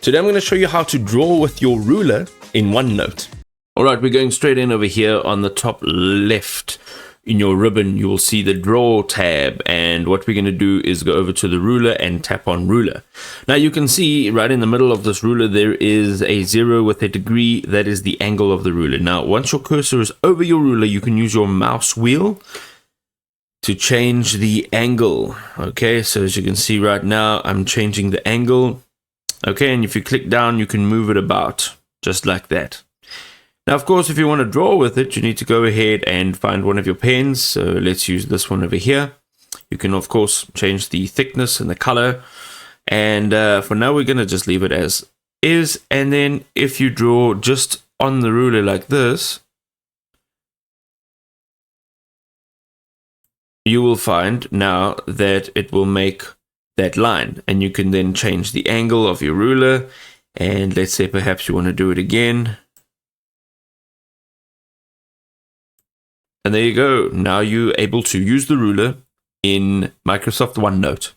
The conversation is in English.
Today I'm going to show you how to draw with your ruler in OneNote. Alright, we're going straight in over here on the top left. In your ribbon, you will see the draw tab, and what we're going to do is go over to the ruler and tap on ruler. Now you can see right in the middle of this ruler there is a 0 with a degree. That is the angle of the ruler. Now once your cursor is over your ruler, you can use your mouse wheel to change the angle. Okay, so as you can see right now, I'm changing the angle. Okay, and if you click down, you can move it about just like that. Now, of course, if you want to draw with it, you need to go ahead and find one of your pens. So let's use this one over here. You can, of course, change the thickness and the color. And for now, we're going to just leave it as is. And then if you draw just on the ruler like this, you will find now that it will make that line, and you can then change the angle of your ruler. And let's say perhaps you want to do it again, and there you go. Now you're able to use the ruler in Microsoft OneNote.